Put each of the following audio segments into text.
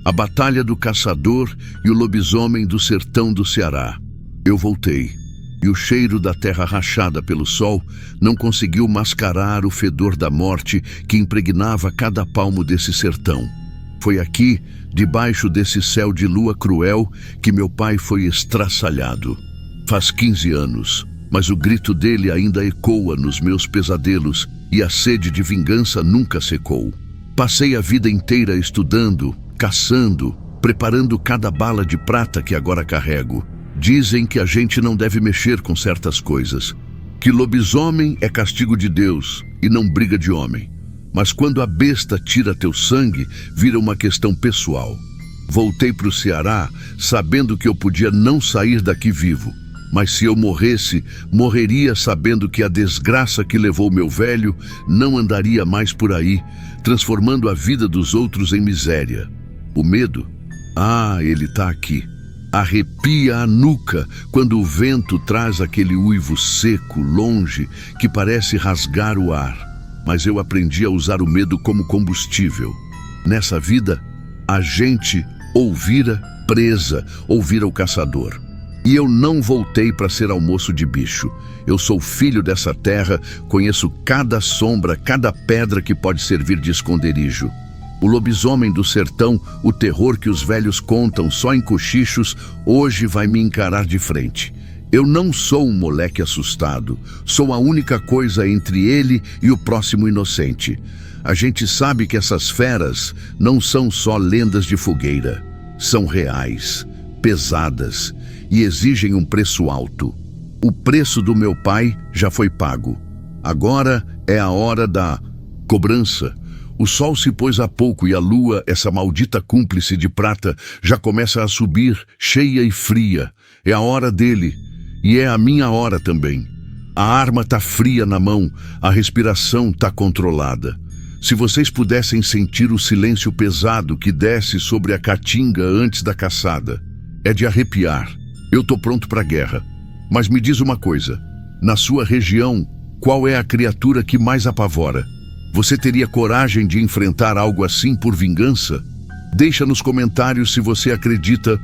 A Batalha do Caçador e o Lobisomem do Sertão do Ceará. Eu voltei, e o cheiro da terra rachada pelo sol não conseguiu mascarar o fedor da morte que impregnava cada palmo desse sertão. Foi aqui, debaixo desse céu de lua cruel, que meu pai foi estraçalhado. Faz 15 anos, mas o grito dele ainda ecoa nos meus pesadelos e a sede de vingança nunca secou. Passei a vida inteira estudando, caçando, preparando cada bala de prata que agora carrego. Dizem que a gente não deve mexer com certas coisas, que lobisomem é castigo de Deus e não briga de homem. Mas quando a besta tira teu sangue, vira uma questão pessoal. Voltei para o Ceará sabendo que eu podia não sair daqui vivo. Mas se eu morresse, morreria sabendo que a desgraça que levou meu velho não andaria mais por aí, transformando a vida dos outros em miséria. O medo? Ele tá aqui. Arrepia a nuca quando o vento traz aquele uivo seco, longe, que parece rasgar o ar. Mas eu aprendi a usar o medo como combustível. Nessa vida, a gente ou vira presa ou vira o caçador. E eu não voltei para ser almoço de bicho. Eu sou filho dessa terra, conheço cada sombra, cada pedra que pode servir de esconderijo. O lobisomem do sertão, o terror que os velhos contam só em cochichos, hoje vai me encarar de frente. Eu não sou um moleque assustado, sou a única coisa entre ele e o próximo inocente. A gente sabe que essas feras não são só lendas de fogueira, são reais, pesadas e exigem um preço alto. O preço do meu pai já foi pago. Agora é a hora da cobrança. O sol se pôs há pouco e a lua, essa maldita cúmplice de prata, já começa a subir, cheia e fria. É a hora dele, e é a minha hora também. A arma tá fria na mão, a respiração tá controlada. Se vocês pudessem sentir o silêncio pesado que desce sobre a caatinga antes da caçada, é de arrepiar. Eu tô pronto pra guerra. Mas me diz uma coisa, na sua região, qual é a criatura que mais apavora? Você teria coragem de enfrentar algo assim por vingança? Deixa nos comentários se você acredita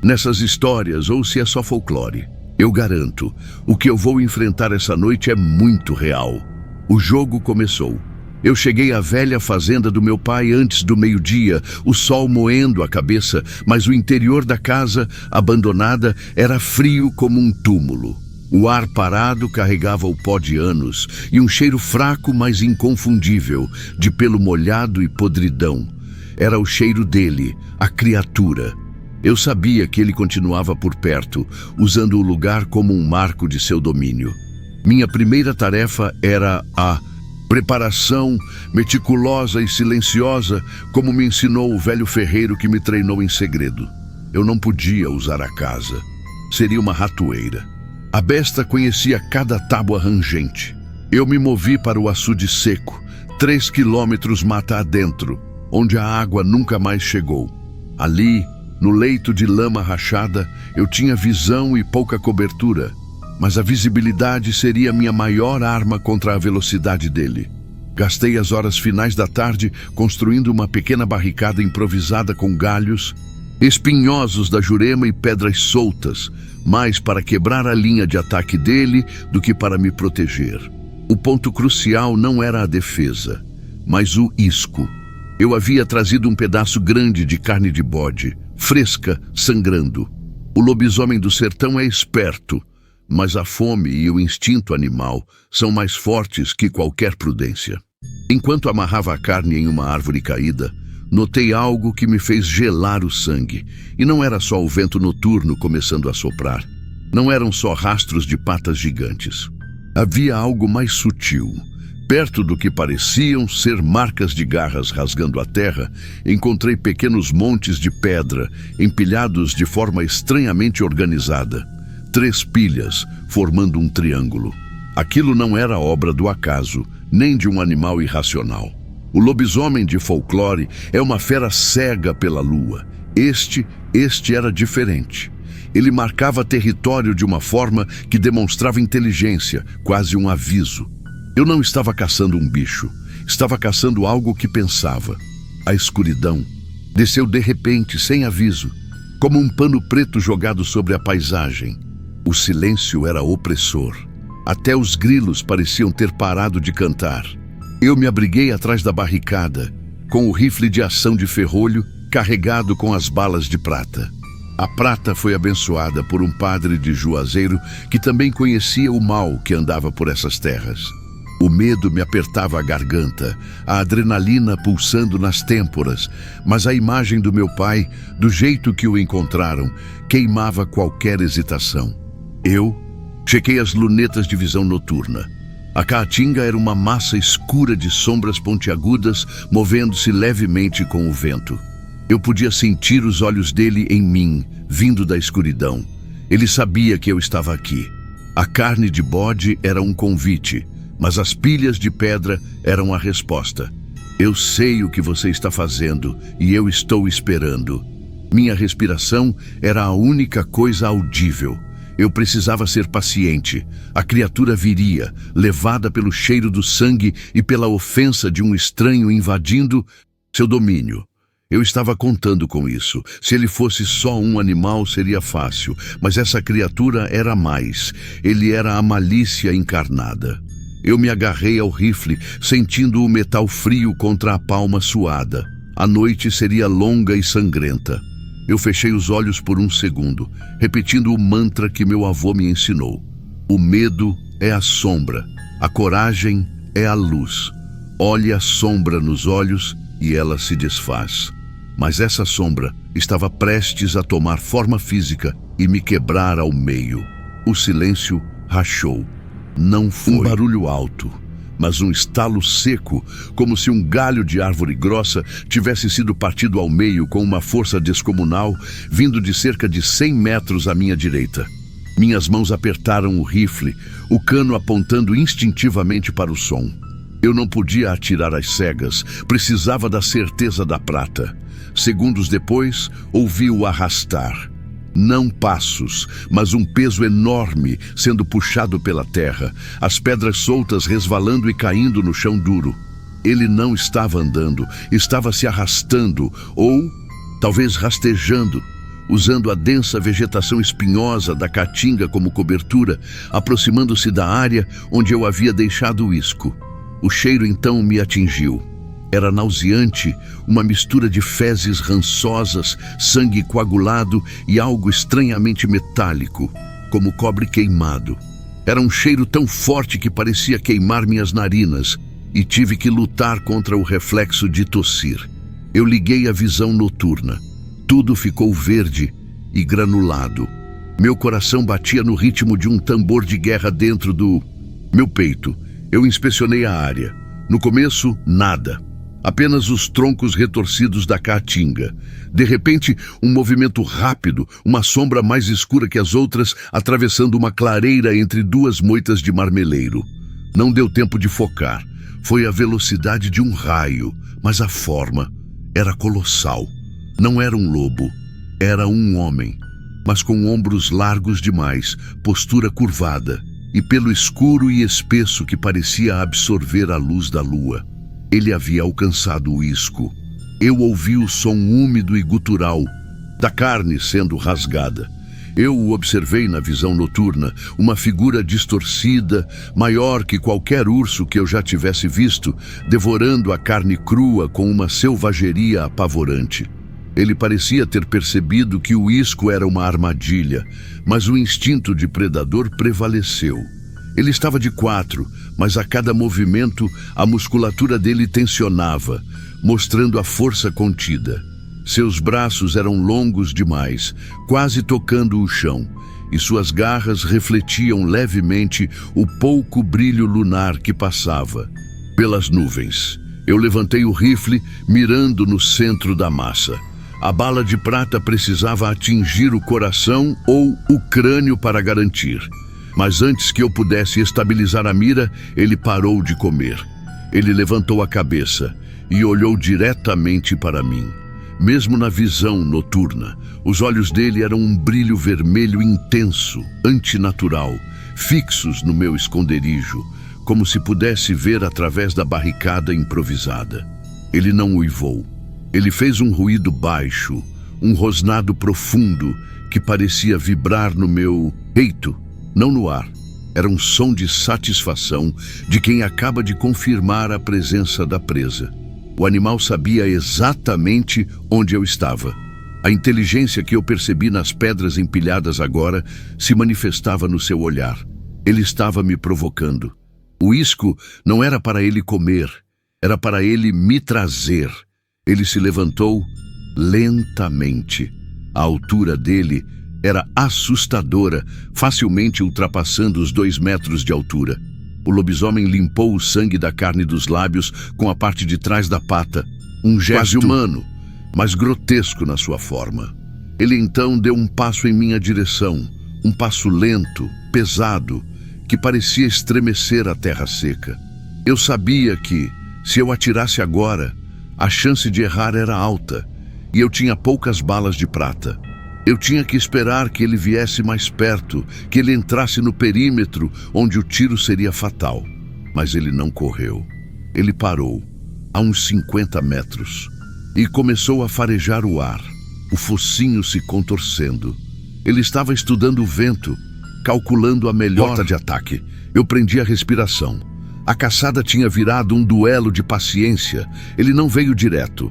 nessas histórias ou se é só folclore. Eu garanto, o que eu vou enfrentar essa noite é muito real. O jogo começou. Eu cheguei à velha fazenda do meu pai antes do meio-dia, o sol moendo a cabeça, mas o interior da casa, abandonada, era frio como um túmulo. O ar parado carregava o pó de anos e um cheiro fraco, mas inconfundível, de pelo molhado e podridão. Era o cheiro dele, a criatura. Eu sabia que ele continuava por perto, usando o lugar como um marco de seu domínio. Minha primeira tarefa era a preparação meticulosa e silenciosa, como me ensinou o velho ferreiro que me treinou em segredo. Eu não podia usar a casa. Seria uma ratoeira. A besta conhecia cada tábua rangente. Eu me movi para o açude seco, 3 quilômetros mata adentro, onde a água nunca mais chegou. Ali, no leito de lama rachada, eu tinha visão e pouca cobertura, mas a visibilidade seria minha maior arma contra a velocidade dele. Gastei as horas finais da tarde construindo uma pequena barricada improvisada com galhos, espinhosos da jurema e pedras soltas, mais para quebrar a linha de ataque dele do que para me proteger. O ponto crucial não era a defesa, mas o isco. Eu havia trazido um pedaço grande de carne de bode, fresca, sangrando. O lobisomem do sertão é esperto, mas a fome e o instinto animal são mais fortes que qualquer prudência. Enquanto amarrava a carne em uma árvore caída, notei algo que me fez gelar o sangue, e não era só o vento noturno começando a soprar. Não eram só rastros de patas gigantes. Havia algo mais sutil. Perto do que pareciam ser marcas de garras rasgando a terra, encontrei pequenos montes de pedra, empilhados de forma estranhamente organizada. 3 pilhas, formando um triângulo. Aquilo não era obra do acaso, nem de um animal irracional. O lobisomem de folclore é uma fera cega pela lua. Este era diferente. Ele marcava território de uma forma que demonstrava inteligência, quase um aviso. Eu não estava caçando um bicho, estava caçando algo que pensava. A escuridão, Desceu de repente, sem aviso, como um pano preto jogado sobre a paisagem. O silêncio era opressor. Até os grilos pareciam ter parado de cantar. Eu me abriguei atrás da barricada, com o rifle de ação de ferrolho carregado com as balas de prata. A prata foi abençoada por um padre de Juazeiro que também conhecia o mal que andava por essas terras. O medo me apertava a garganta, a adrenalina pulsando nas têmporas, mas a imagem do meu pai, do jeito que o encontraram, queimava qualquer hesitação. Eu chequei as lunetas de visão noturna. A caatinga era uma massa escura de sombras pontiagudas movendo-se levemente com o vento. Eu podia sentir os olhos dele em mim, vindo da escuridão. Ele sabia que eu estava aqui. A carne de bode era um convite, mas as pilhas de pedra eram a resposta. Eu sei o que você está fazendo e eu estou esperando. Minha respiração era a única coisa audível. Eu precisava ser paciente. A criatura viria, levada pelo cheiro do sangue e pela ofensa de um estranho invadindo seu domínio. Eu estava contando com isso. Se ele fosse só um animal, seria fácil. Mas essa criatura era mais. Ele era a malícia encarnada. Eu me agarrei ao rifle, sentindo o metal frio contra a palma suada. A noite seria longa e sangrenta. Eu fechei os olhos por um segundo, repetindo o mantra que meu avô me ensinou. O medo é a sombra, a coragem é a luz. Olhe a sombra nos olhos e ela se desfaz. Mas essa sombra estava prestes a tomar forma física e me quebrar ao meio. O silêncio rachou. Não foi um barulho alto, mas um estalo seco, como se um galho de árvore grossa tivesse sido partido ao meio com uma força descomunal, vindo de cerca de 100 metros à minha direita. Minhas mãos apertaram o rifle, o cano apontando instintivamente para o som. Eu não podia atirar às cegas, precisava da certeza da prata. Segundos depois, ouvi-o arrastar. Não passos, mas um peso enorme sendo puxado pela terra, as pedras soltas resvalando e caindo no chão duro. Ele não estava andando, estava se arrastando, ou talvez rastejando, usando a densa vegetação espinhosa da caatinga como cobertura, aproximando-se da área onde eu havia deixado o isco. O cheiro então me atingiu. Era nauseante, uma mistura de fezes rançosas, sangue coagulado e algo estranhamente metálico, como cobre queimado. Era um cheiro tão forte que parecia queimar minhas narinas e tive que lutar contra o reflexo de tossir. Eu liguei a visão noturna. Tudo ficou verde e granulado. Meu coração batia no ritmo de um tambor de guerra dentro do meu peito. Eu inspecionei a área. No começo, nada. Apenas os troncos retorcidos da caatinga. De repente, um movimento rápido, uma sombra mais escura que as outras, atravessando uma clareira entre duas moitas de marmeleiro. Não deu tempo de focar. Foi a velocidade de um raio, mas a forma era colossal. Não era um lobo, era um homem, mas com ombros largos demais, postura curvada, e pelo escuro e espesso que parecia absorver a luz da lua. Ele havia alcançado o isco. Eu ouvi o som úmido e gutural da carne sendo rasgada. Eu o observei na visão noturna, uma figura distorcida, maior que qualquer urso que eu já tivesse visto, devorando a carne crua com uma selvageria apavorante. Ele parecia ter percebido que o isco era uma armadilha, mas o instinto de predador prevaleceu. Ele estava de quatro, mas a cada movimento a musculatura dele tensionava, mostrando a força contida. Seus braços eram longos demais, quase tocando o chão, e suas garras refletiam levemente o pouco brilho lunar que passava pelas nuvens. Eu levantei o rifle, mirando no centro da massa. A bala de prata precisava atingir o coração ou o crânio para garantir. Mas antes que eu pudesse estabilizar a mira, ele parou de comer. Ele levantou a cabeça e olhou diretamente para mim. Mesmo na visão noturna, os olhos dele eram um brilho vermelho intenso, antinatural, fixos no meu esconderijo, como se pudesse ver através da barricada improvisada. Ele não uivou. Ele fez um ruído baixo, um rosnado profundo que parecia vibrar no meu peito, não no ar. Era um som de satisfação de quem acaba de confirmar a presença da presa. O animal sabia exatamente onde eu estava. A inteligência que eu percebi nas pedras empilhadas agora se manifestava no seu olhar. Ele estava me provocando. O isco não era para ele comer, era para ele me trazer. Ele se levantou lentamente. A altura dele era assustadora, facilmente ultrapassando os 2 metros de altura. O lobisomem limpou o sangue da carne dos lábios com a parte de trás da pata, um gesto quase humano, mas grotesco na sua forma. Ele então deu um passo em minha direção, um passo lento, pesado, que parecia estremecer a terra seca. Eu sabia que, se eu atirasse agora, a chance de errar era alta, e eu tinha poucas balas de prata. Eu tinha que esperar que ele viesse mais perto, que ele entrasse no perímetro onde o tiro seria fatal. Mas ele não correu. Ele parou, a uns 50 metros, e começou a farejar o ar, o focinho se contorcendo. Ele estava estudando o vento, calculando a melhor rota de ataque. Eu prendi a respiração. A caçada tinha virado um duelo de paciência. Ele não veio direto.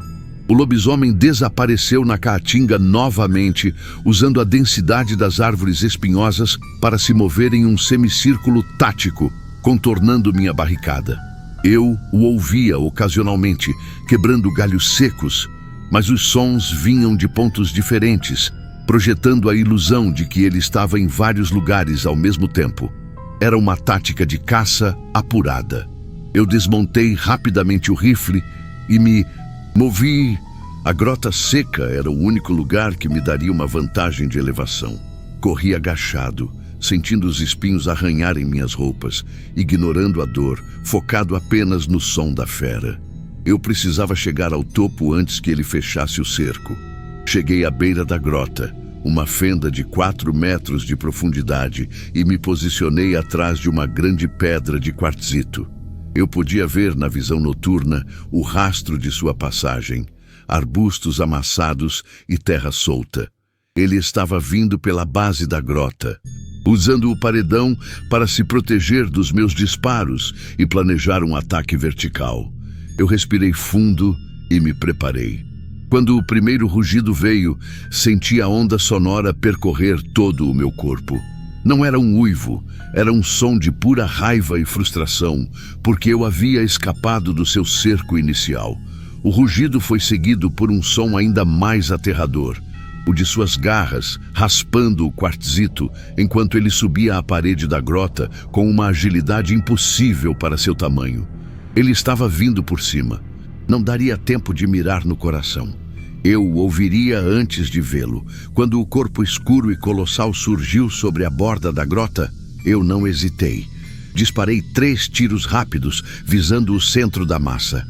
O lobisomem desapareceu na caatinga novamente, usando a densidade das árvores espinhosas para se mover em um semicírculo tático, contornando minha barricada. Eu o ouvia ocasionalmente, quebrando galhos secos, mas os sons vinham de pontos diferentes, projetando a ilusão de que ele estava em vários lugares ao mesmo tempo. Era uma tática de caça apurada. Eu desmontei rapidamente o rifle e me movi. A grota seca era o único lugar que me daria uma vantagem de elevação. Corri agachado, sentindo os espinhos arranharem minhas roupas, ignorando a dor, focado apenas no som da fera. Eu precisava chegar ao topo antes que ele fechasse o cerco. Cheguei à beira da grota, uma fenda de 4 metros de profundidade, e me posicionei atrás de uma grande pedra de quartzito. Eu podia ver na visão noturna o rastro de sua passagem, arbustos amassados e terra solta. Ele estava vindo pela base da grota, usando o paredão para se proteger dos meus disparos e planejar um ataque vertical. Eu respirei fundo e me preparei. Quando o primeiro rugido veio, senti a onda sonora percorrer todo o meu corpo. Não era um uivo, era um som de pura raiva e frustração, porque eu havia escapado do seu cerco inicial. O rugido foi seguido por um som ainda mais aterrador, o de suas garras raspando o quartzito enquanto ele subia a parede da grota com uma agilidade impossível para seu tamanho. Ele estava vindo por cima. Não daria tempo de mirar no coração. Eu o ouviria antes de vê-lo. Quando o corpo escuro e colossal surgiu sobre a borda da grota, eu não hesitei. Disparei 3 tiros rápidos, visando o centro da massa.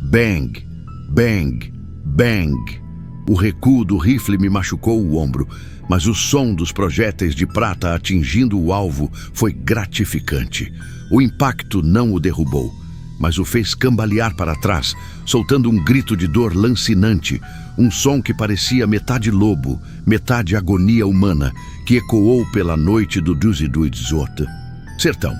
Bang! Bang! Bang! O recuo do rifle me machucou o ombro, mas o som dos projéteis de prata atingindo o alvo foi gratificante. O impacto não o derrubou, mas o fez cambalear para trás, soltando um grito de dor lancinante, um som que parecia metade lobo, metade agonia humana, que ecoou pela noite do Duziduidzota. Sertão.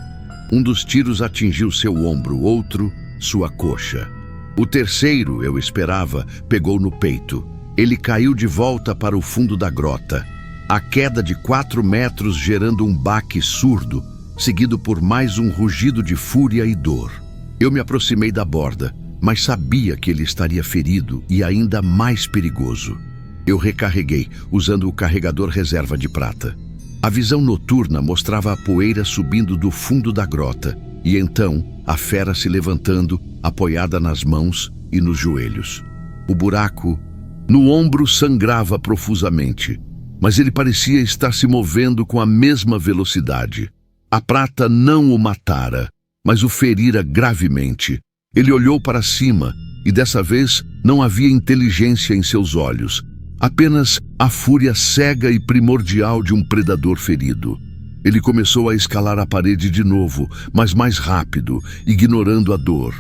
Um dos tiros atingiu seu ombro, outro, sua coxa. O terceiro, eu esperava, pegou no peito. Ele caiu de volta para o fundo da grota. A queda de 4 metros gerando um baque surdo, seguido por mais um rugido de fúria e dor. Eu me aproximei da borda, mas sabia que ele estaria ferido e ainda mais perigoso. Eu recarreguei, usando o carregador reserva de prata. A visão noturna mostrava a poeira subindo do fundo da grota, e então a fera se levantando, apoiada nas mãos e nos joelhos. O buraco no ombro sangrava profusamente, mas ele parecia estar se movendo com a mesma velocidade. A prata não o matara, mas o ferira gravemente. Ele olhou para cima e dessa vez não havia inteligência em seus olhos, apenas a fúria cega e primordial de um predador ferido. Ele começou a escalar a parede de novo, mas mais rápido, ignorando a dor.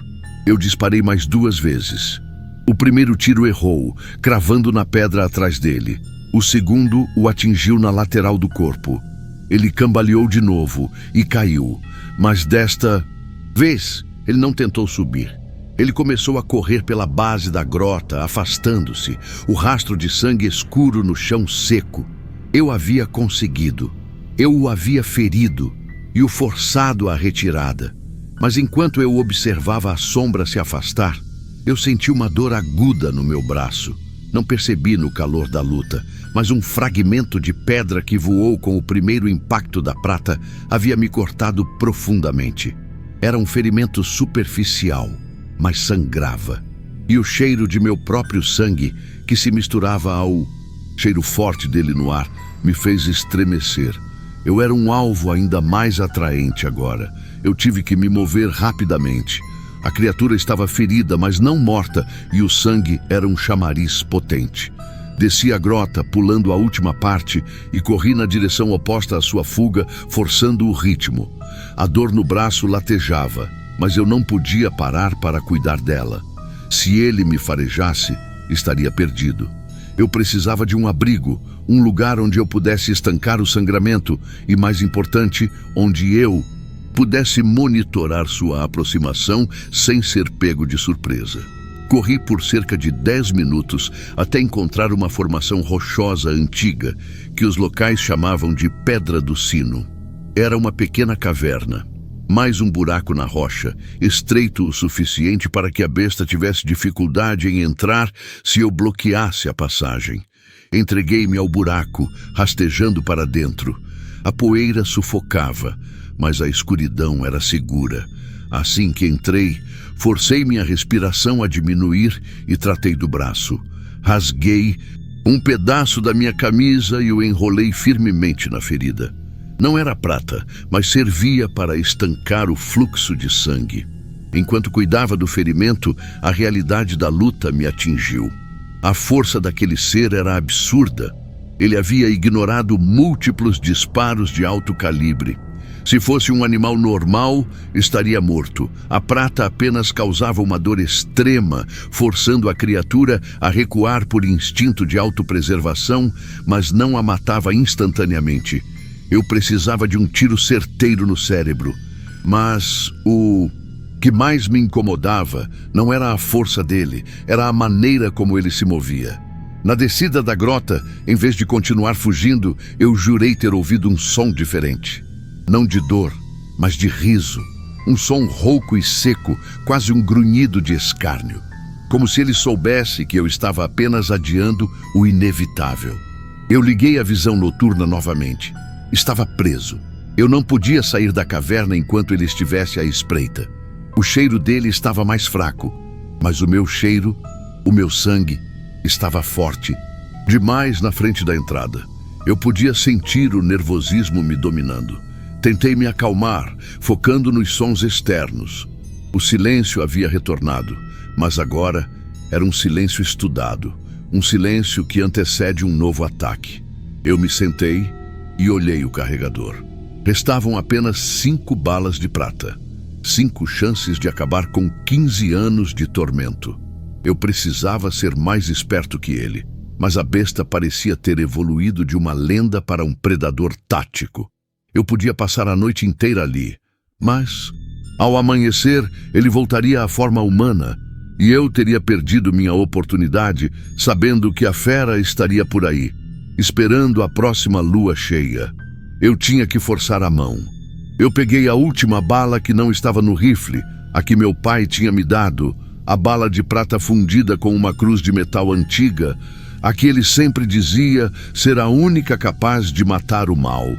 Eu disparei mais 2 vezes. O primeiro tiro errou, cravando na pedra atrás dele. O segundo o atingiu na lateral do corpo. Ele cambaleou de novo e caiu, mas desta vez ele não tentou subir. Ele começou a correr pela base da grota, afastando-se, o rastro de sangue escuro no chão seco. Eu havia conseguido. Eu o havia ferido e o forçado à retirada. Mas enquanto eu observava a sombra se afastar, eu senti uma dor aguda no meu braço. Não percebi no calor da luta, mas um fragmento de pedra que voou com o primeiro impacto da prata havia me cortado profundamente. Era um ferimento superficial, mas sangrava. E o cheiro de meu próprio sangue, que se misturava ao cheiro forte dele no ar, me fez estremecer. Eu era um alvo ainda mais atraente agora. Eu tive que me mover rapidamente. A criatura estava ferida, mas não morta, e o sangue era um chamariz potente. Desci a grota, pulando a última parte, e corri na direção oposta à sua fuga, forçando o ritmo. A dor no braço latejava, mas eu não podia parar para cuidar dela. Se ele me farejasse, estaria perdido. Eu precisava de um abrigo, um lugar onde eu pudesse estancar o sangramento e, mais importante, onde eu pudesse monitorar sua aproximação sem ser pego de surpresa. Corri por cerca de 10 minutos até encontrar uma formação rochosa antiga que os locais chamavam de Pedra do Sino. Era uma pequena caverna, mais um buraco na rocha, estreito o suficiente para que a besta tivesse dificuldade em entrar se eu bloqueasse a passagem. Entreguei-me ao buraco, rastejando para dentro. A poeira sufocava, mas a escuridão era segura. Assim que entrei, forcei minha respiração a diminuir e tratei do braço. Rasguei um pedaço da minha camisa e o enrolei firmemente na ferida. Não era prata, mas servia para estancar o fluxo de sangue. Enquanto cuidava do ferimento, a realidade da luta me atingiu. A força daquele ser era absurda. Ele havia ignorado múltiplos disparos de alto calibre. Se fosse um animal normal, estaria morto. A prata apenas causava uma dor extrema, forçando a criatura a recuar por instinto de autopreservação, mas não a matava instantaneamente. Eu precisava de um tiro certeiro no cérebro. Mas o que mais me incomodava não era a força dele, era a maneira como ele se movia. Na descida da grota, em vez de continuar fugindo, eu jurei ter ouvido um som diferente. Não de dor, mas de riso. Um som rouco e seco, quase um grunhido de escárnio. Como se ele soubesse que eu estava apenas adiando o inevitável. Eu liguei a visão noturna novamente. Estava preso. Eu não podia sair da caverna enquanto ele estivesse à espreita. O cheiro dele estava mais fraco, mas o meu cheiro, o meu sangue, estava forte, demais na frente da entrada. Eu podia sentir o nervosismo me dominando. Tentei me acalmar, focando nos sons externos. O silêncio havia retornado, mas agora era um silêncio estudado, um silêncio que antecede um novo ataque. Eu me sentei e olhei o carregador. Restavam apenas 5 balas de prata. 5 chances de acabar com 15 anos de tormento. Eu precisava ser mais esperto que ele, mas a besta parecia ter evoluído de uma lenda para um predador tático. Eu podia passar a noite inteira ali, mas, ao amanhecer, ele voltaria à forma humana, e eu teria perdido minha oportunidade, sabendo que a fera estaria por aí, esperando a próxima lua cheia. Eu tinha que forçar a mão. Eu peguei a última bala que não estava no rifle, a que meu pai tinha me dado, a bala de prata fundida com uma cruz de metal antiga, a que ele sempre dizia ser a única capaz de matar o mal.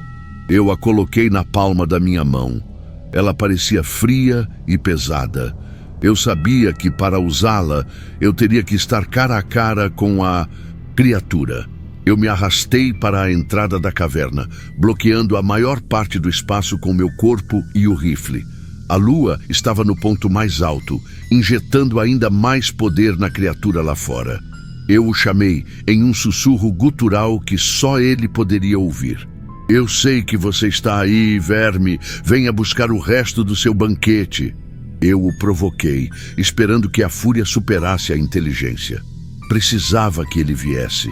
Eu a coloquei na palma da minha mão. Ela parecia fria e pesada. Eu sabia que para usá-la, eu teria que estar cara a cara com a criatura. Eu me arrastei para a entrada da caverna, bloqueando a maior parte do espaço com meu corpo e o rifle. A lua estava no ponto mais alto, injetando ainda mais poder na criatura lá fora. Eu o chamei em um sussurro gutural que só ele poderia ouvir. Eu sei que você está aí, verme. Venha buscar o resto do seu banquete. Eu o provoquei, esperando que a fúria superasse a inteligência. Precisava que ele viesse.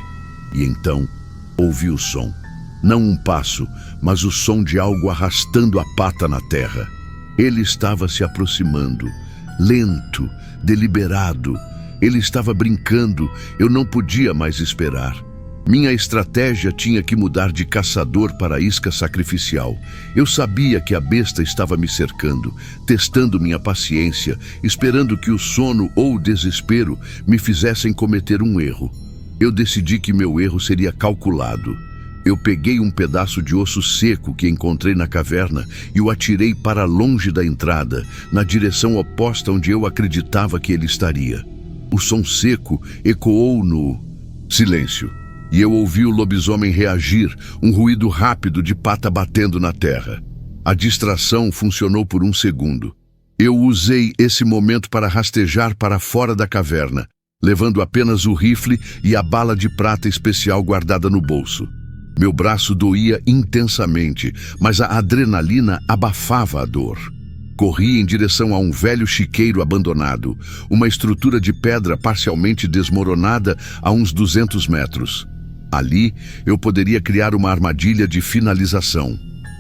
E então, ouvi o som. Não um passo, mas o som de algo arrastando a pata na terra. Ele estava se aproximando, lento, deliberado. Ele estava brincando, eu não podia mais esperar. Minha estratégia tinha que mudar de caçador para isca sacrificial. Eu sabia que a besta estava me cercando, testando minha paciência, esperando que o sono ou o desespero me fizessem cometer um erro. Eu decidi que meu erro seria calculado. Eu peguei um pedaço de osso seco que encontrei na caverna e o atirei para longe da entrada, na direção oposta onde eu acreditava que ele estaria. O som seco ecoou no silêncio. E eu ouvi o lobisomem reagir, um ruído rápido de pata batendo na terra. A distração funcionou por um segundo. Eu usei esse momento para rastejar para fora da caverna, levando apenas o rifle e a bala de prata especial guardada no bolso. Meu braço doía intensamente, mas a adrenalina abafava a dor. Corri em direção a um velho chiqueiro abandonado, uma estrutura de pedra parcialmente desmoronada a uns 200 metros. Ali, eu poderia criar uma armadilha de finalização.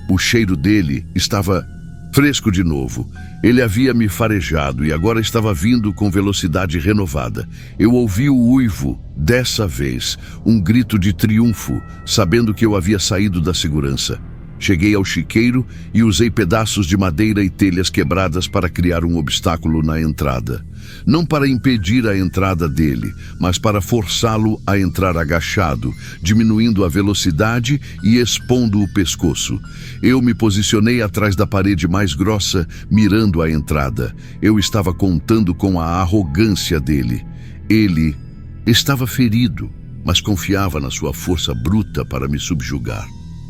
O cheiro dele estava fresco de novo. Ele havia me farejado e agora estava vindo com velocidade renovada. Eu ouvi o uivo, dessa vez, um grito de triunfo, sabendo que eu havia saído da segurança. Cheguei ao chiqueiro e usei pedaços de madeira e telhas quebradas para criar um obstáculo na entrada. Não para impedir a entrada dele, mas para forçá-lo a entrar agachado, diminuindo a velocidade e expondo o pescoço. Eu me posicionei atrás da parede mais grossa, mirando a entrada. Eu estava contando com a arrogância dele. Ele estava ferido, mas confiava na sua força bruta para me subjugar.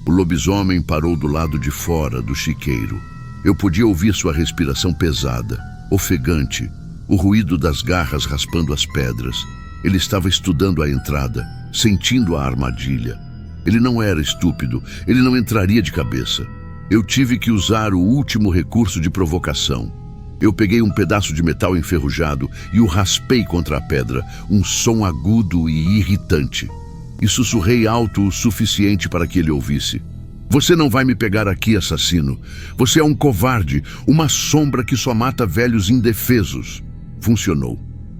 O lobisomem parou do lado de fora do chiqueiro. Eu podia ouvir sua respiração pesada, ofegante, o ruído das garras raspando as pedras. Ele estava estudando a entrada, sentindo a armadilha. Ele não era estúpido, ele não entraria de cabeça. Eu tive que usar o último recurso de provocação. Eu peguei um pedaço de metal enferrujado e o raspei contra a pedra, um som agudo e irritante. E sussurrei alto o suficiente para que ele ouvisse. Você não vai me pegar aqui, assassino. Você é um covarde, uma sombra que só mata velhos indefesos. Funcionou.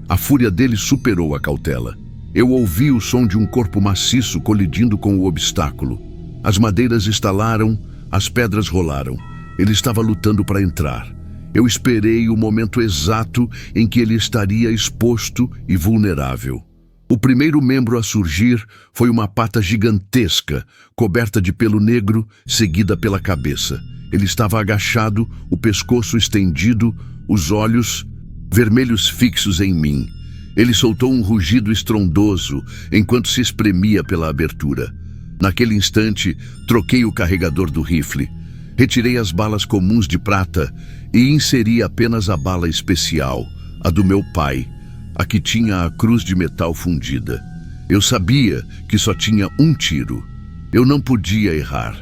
A fúria dele superou a cautela. Eu ouvi o som de um corpo maciço colidindo com o obstáculo. As madeiras estalaram, as pedras rolaram. Ele estava lutando para entrar. Eu esperei o momento exato em que ele estaria exposto e vulnerável. O primeiro membro a surgir foi uma pata gigantesca, coberta de pelo negro, seguida pela cabeça. Ele estava agachado, o pescoço estendido, os olhos vermelhos fixos em mim. Ele soltou um rugido estrondoso enquanto se espremia pela abertura. Naquele instante, troquei o carregador do rifle. Retirei as balas comuns de prata e inseri apenas a bala especial, a do meu pai, a que tinha a cruz de metal fundida. Eu sabia que só tinha um tiro. Eu não podia errar.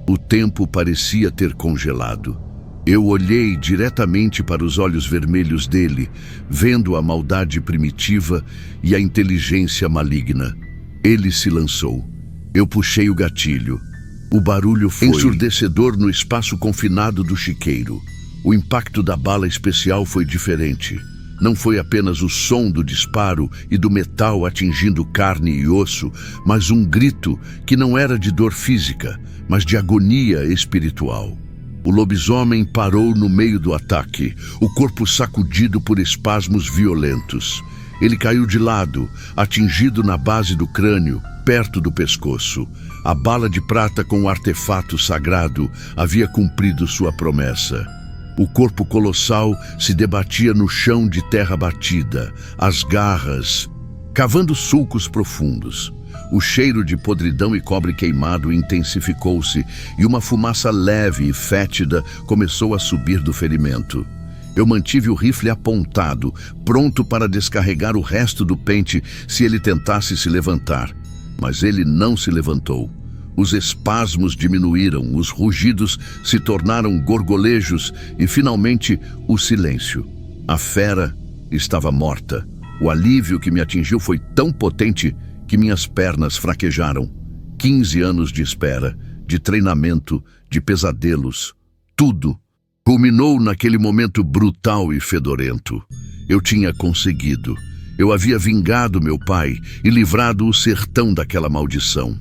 O tempo parecia ter congelado. Eu olhei diretamente para os olhos vermelhos dele, vendo a maldade primitiva e a inteligência maligna. Ele se lançou. Eu puxei o gatilho. O barulho foi ensurdecedor no espaço confinado do chiqueiro. O impacto da bala especial foi diferente. Não foi apenas o som do disparo e do metal atingindo carne e osso, mas um grito que não era de dor física, mas de agonia espiritual. O lobisomem parou no meio do ataque, o corpo sacudido por espasmos violentos. Ele caiu de lado, atingido na base do crânio, perto do pescoço. A bala de prata com o artefato sagrado havia cumprido sua promessa. O corpo colossal se debatia no chão de terra batida, as garras, cavando sulcos profundos. O cheiro de podridão e cobre queimado intensificou-se e uma fumaça leve e fétida começou a subir do ferimento. Eu mantive o rifle apontado, pronto para descarregar o resto do pente se ele tentasse se levantar. Mas ele não se levantou. Os espasmos diminuíram, os rugidos se tornaram gorgolejos e, finalmente, o silêncio. A fera estava morta. O alívio que me atingiu foi tão potente que minhas pernas fraquejaram. 15 anos de espera, de treinamento, de pesadelos, tudo culminou naquele momento brutal e fedorento. Eu tinha conseguido. Eu havia vingado meu pai e livrado o sertão daquela maldição.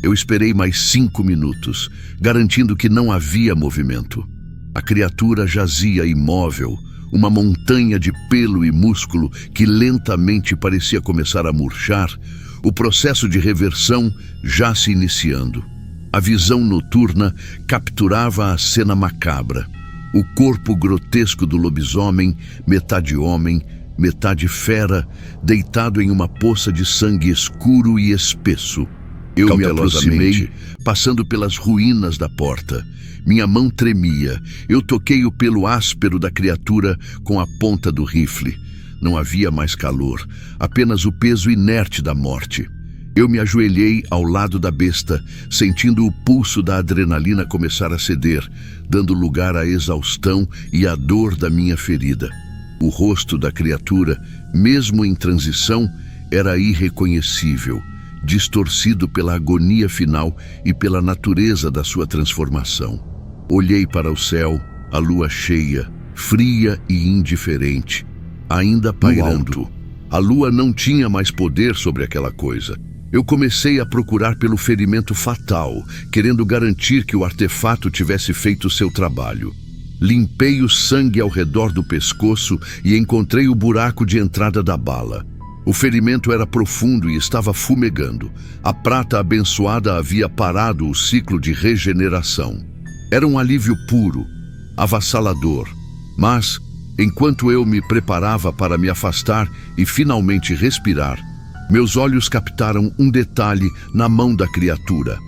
Eu esperei mais 5 minutos, garantindo que não havia movimento. A criatura jazia imóvel, uma montanha de pelo e músculo que lentamente parecia começar a murchar, o processo de reversão já se iniciando. A visão noturna capturava a cena macabra. O corpo grotesco do lobisomem, metade homem, metade fera, deitado em uma poça de sangue escuro e espesso. Eu me aproximei, passando pelas ruínas da porta. Minha mão tremia. Eu toquei o pelo áspero da criatura com a ponta do rifle. Não havia mais calor, apenas o peso inerte da morte. Eu me ajoelhei ao lado da besta, sentindo o pulso da adrenalina começar a ceder, dando lugar à exaustão e à dor da minha ferida. O rosto da criatura, mesmo em transição, era irreconhecível, distorcido pela agonia final e pela natureza da sua transformação. Olhei para o céu, a lua cheia, fria e indiferente, ainda pairando. A lua não tinha mais poder sobre aquela coisa. Eu comecei a procurar pelo ferimento fatal, querendo garantir que o artefato tivesse feito seu trabalho. Limpei o sangue ao redor do pescoço e encontrei o buraco de entrada da bala. O ferimento era profundo e estava fumegando. A prata abençoada havia parado o ciclo de regeneração. Era um alívio puro, avassalador. Mas, enquanto eu me preparava para me afastar e finalmente respirar, meus olhos captaram um detalhe na mão da criatura.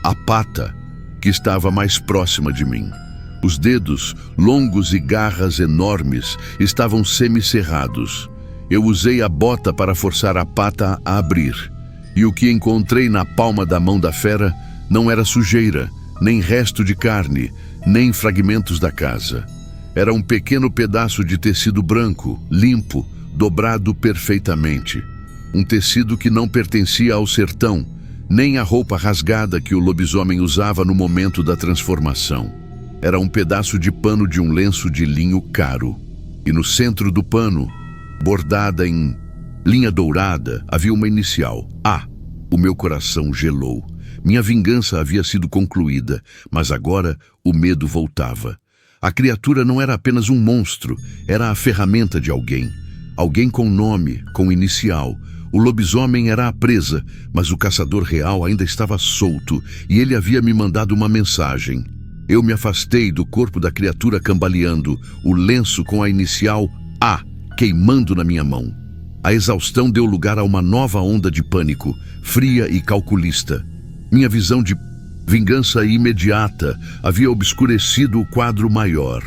A pata, que estava mais próxima de mim. Os dedos, longos e garras enormes, estavam semicerrados. Eu usei a bota para forçar a pata a abrir. E o que encontrei na palma da mão da fera não era sujeira, nem resto de carne, nem fragmentos da casa. Era um pequeno pedaço de tecido branco, limpo, dobrado perfeitamente. Um tecido que não pertencia ao sertão, nem à roupa rasgada que o lobisomem usava no momento da transformação. Era um pedaço de pano de um lenço de linho caro. E no centro do pano, bordada em linha dourada, havia uma inicial, A. O meu coração gelou. Minha vingança havia sido concluída, mas agora o medo voltava. A criatura não era apenas um monstro, era a ferramenta de alguém. Alguém com nome, com inicial. O lobisomem era a presa, mas o caçador real ainda estava solto e ele havia me mandado uma mensagem. Eu me afastei do corpo da criatura cambaleando, o lenço com a inicial A queimando na minha mão. A exaustão deu lugar a uma nova onda de pânico, fria e calculista. Minha visão de vingança imediata havia obscurecido o quadro maior.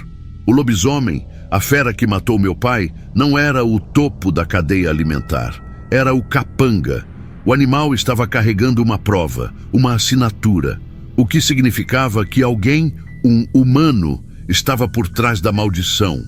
O lobisomem, a fera que matou meu pai, não era o topo da cadeia alimentar. Era o capanga. O animal estava carregando uma prova, uma assinatura, o que significava que alguém, um humano, estava por trás da maldição,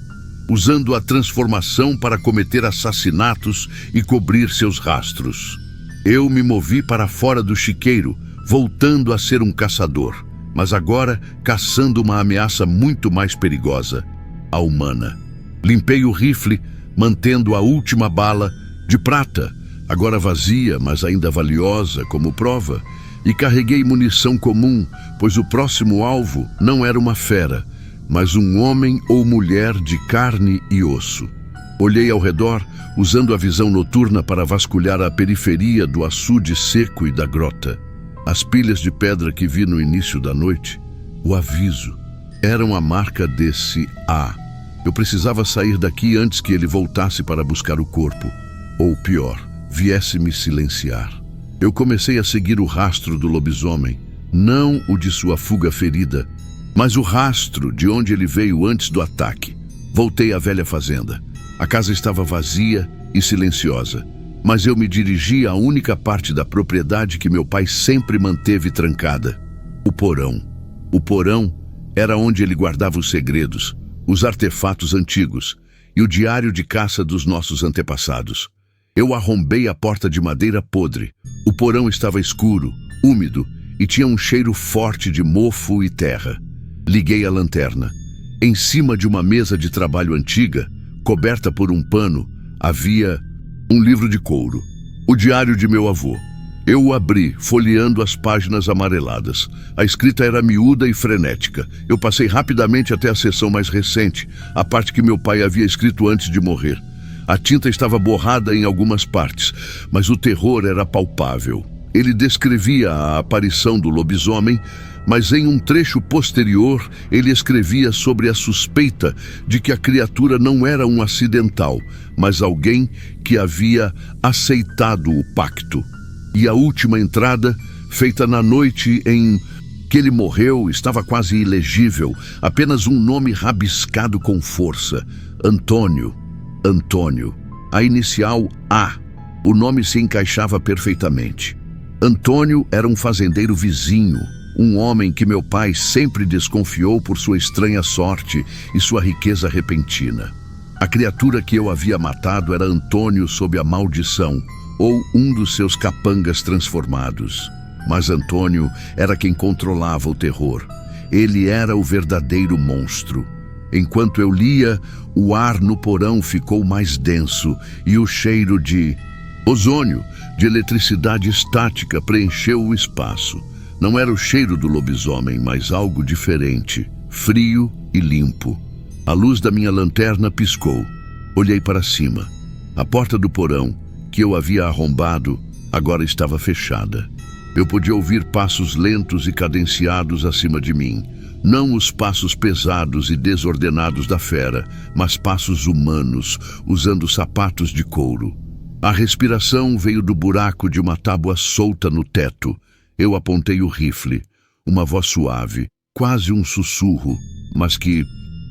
usando a transformação para cometer assassinatos e cobrir seus rastros. Eu me movi para fora do chiqueiro, voltando a ser um caçador, mas agora caçando uma ameaça muito mais perigosa, a humana. Limpei o rifle, mantendo a última bala, de prata, agora vazia, mas ainda valiosa como prova, e carreguei munição comum, pois o próximo alvo não era uma fera, mas um homem ou mulher de carne e osso. Olhei ao redor, usando a visão noturna para vasculhar a periferia do açude seco e da grota. As pilhas de pedra que vi no início da noite, o aviso, eram a marca desse A. Eu precisava sair daqui antes que ele voltasse para buscar o corpo, ou pior, viesse me silenciar. Eu comecei a seguir o rastro do lobisomem, não o de sua fuga ferida, mas o rastro de onde ele veio antes do ataque. Voltei à velha fazenda. A casa estava vazia e silenciosa. mas eu me dirigi à única parte da propriedade que meu pai sempre manteve trancada: o porão. O porão era onde ele guardava os segredos, os artefatos antigos e o diário de caça dos nossos antepassados. Eu arrombei a porta de madeira podre. O porão estava escuro, úmido e tinha um cheiro forte de mofo e terra. Liguei a lanterna. Em cima de uma mesa de trabalho antiga, coberta por um pano, havia um livro de couro, o diário de meu avô. Eu o abri, folheando as páginas amareladas. A escrita era miúda e frenética. Eu passei rapidamente até a seção mais recente, a parte que meu pai havia escrito antes de morrer. A tinta estava borrada em algumas partes, mas o terror era palpável. Ele descrevia a aparição do lobisomem, mas em um trecho posterior ele escrevia sobre a suspeita de que a criatura não era um acidental, mas alguém que havia aceitado o pacto. E a última entrada, feita na noite em que ele morreu, estava quase ilegível, apenas um nome rabiscado com força: Antônio. Antônio. A inicial A. O nome se encaixava perfeitamente. Antônio era um fazendeiro vizinho, um homem que meu pai sempre desconfiou por sua estranha sorte e sua riqueza repentina. A criatura que eu havia matado era Antônio sob a maldição, ou um dos seus capangas transformados. Mas Antônio era quem controlava o terror. Ele era o verdadeiro monstro. Enquanto eu lia, o ar no porão ficou mais denso e o cheiro de ozônio, de eletricidade estática, preencheu o espaço. Não era o cheiro do lobisomem, mas algo diferente, frio e limpo. A luz da minha lanterna piscou. Olhei para cima. A porta do porão, que eu havia arrombado, agora estava fechada. Eu podia ouvir passos lentos e cadenciados acima de mim. Não os passos pesados e desordenados da fera, mas passos humanos, usando sapatos de couro. A respiração veio do buraco de uma tábua solta no teto. Eu apontei o rifle. Uma voz suave, quase um sussurro, mas que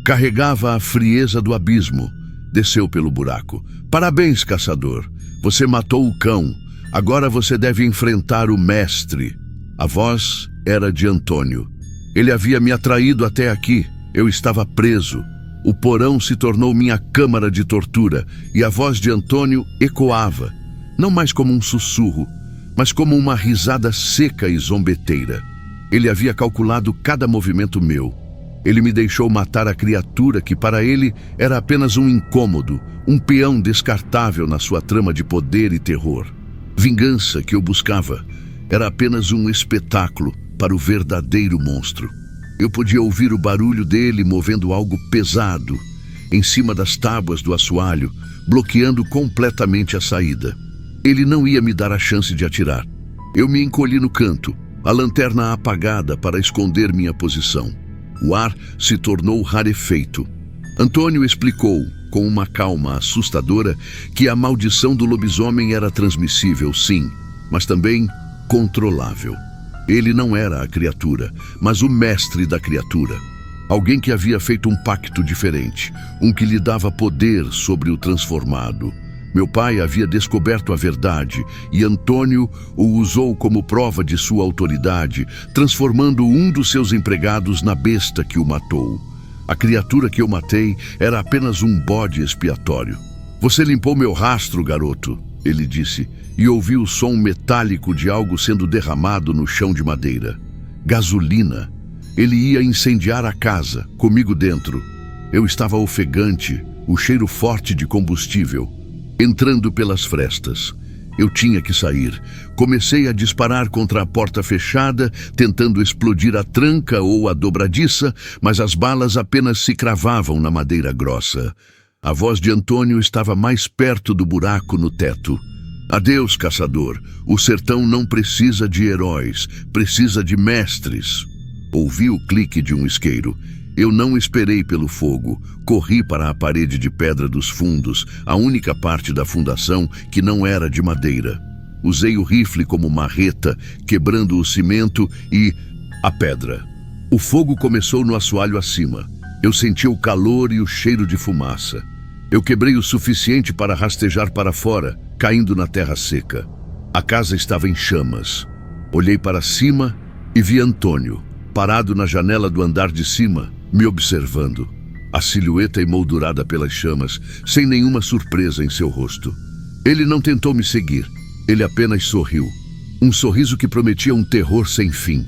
carregava a frieza do abismo, desceu pelo buraco. Parabéns, caçador. Você matou o cão. Agora você deve enfrentar o mestre. A voz era de Antônio. Ele havia me atraído até aqui. Eu estava preso. O porão se tornou minha câmara de tortura e a voz de Antônio ecoava, não mais como um sussurro, mas como uma risada seca e zombeteira. Ele havia calculado cada movimento meu. Ele me deixou matar a criatura que para ele era apenas um incômodo, um peão descartável na sua trama de poder e terror. Vingança que eu buscava era apenas um espetáculo para o verdadeiro monstro. Eu podia ouvir o barulho dele movendo algo pesado em cima das tábuas do assoalho, bloqueando completamente a saída. Ele não ia me dar a chance de atirar. Eu me encolhi no canto, a lanterna apagada para esconder minha posição. O ar se tornou rarefeito. Antônio explicou, com uma calma assustadora, que a maldição do lobisomem era transmissível, sim, mas também controlável. Ele não era a criatura, mas o mestre da criatura. Alguém que havia feito um pacto diferente, um que lhe dava poder sobre o transformado. Meu pai havia descoberto a verdade e Antônio o usou como prova de sua autoridade, transformando um dos seus empregados na besta que o matou. A criatura que eu matei era apenas um bode expiatório. Você limpou meu rastro, garoto, ele disse, e ouvi o som metálico de algo sendo derramado no chão de madeira. Gasolina. Ele ia incendiar a casa, comigo dentro. Eu estava ofegante, o cheiro forte de combustível, entrando pelas frestas. Eu tinha que sair. Comecei a disparar contra a porta fechada, tentando explodir a tranca ou a dobradiça, mas as balas apenas se cravavam na madeira grossa. A voz de Antônio estava mais perto do buraco no teto. Adeus, caçador. O sertão não precisa de heróis, precisa de mestres. Ouvi o clique de um isqueiro. Eu não esperei pelo fogo. Corri para a parede de pedra dos fundos, a única parte da fundação que não era de madeira. Usei o rifle como marreta, quebrando o cimento e a pedra. O fogo começou no assoalho acima. Eu senti o calor e o cheiro de fumaça. Eu quebrei o suficiente para rastejar para fora caindo na terra seca. A casa estava em chamas. Olhei para cima e vi Antônio, parado na janela do andar de cima, me observando. A silhueta emoldurada pelas chamas, sem nenhuma surpresa em seu rosto. Ele não tentou me seguir, ele apenas sorriu. Um sorriso que prometia um terror sem fim.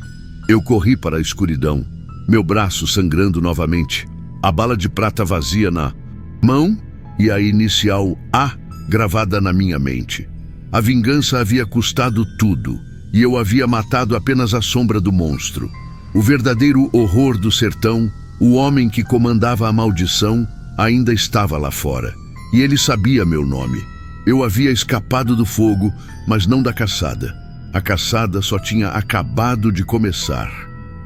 Eu corri para a escuridão, meu braço sangrando novamente, a bala de prata vazia na mão e a inicial A gravada na minha mente. A vingança havia custado tudo, e eu havia matado apenas a sombra do monstro. O verdadeiro horror do sertão, o homem que comandava a maldição, ainda estava lá fora, e ele sabia meu nome. Eu havia escapado do fogo, mas não da caçada. A caçada só tinha acabado de começar.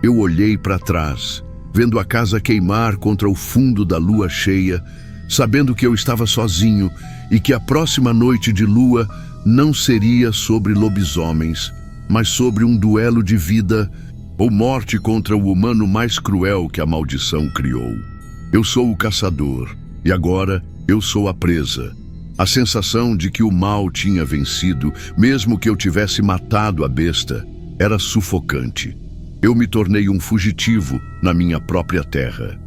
Eu olhei para trás, vendo a casa queimar contra o fundo da lua cheia, sabendo que eu estava sozinho e que a próxima noite de lua não seria sobre lobisomens, mas sobre um duelo de vida ou morte contra o humano mais cruel que a maldição criou. Eu sou o caçador, e agora eu sou a presa. A sensação de que o mal tinha vencido, mesmo que eu tivesse matado a besta, era sufocante. Eu me tornei um fugitivo na minha própria terra.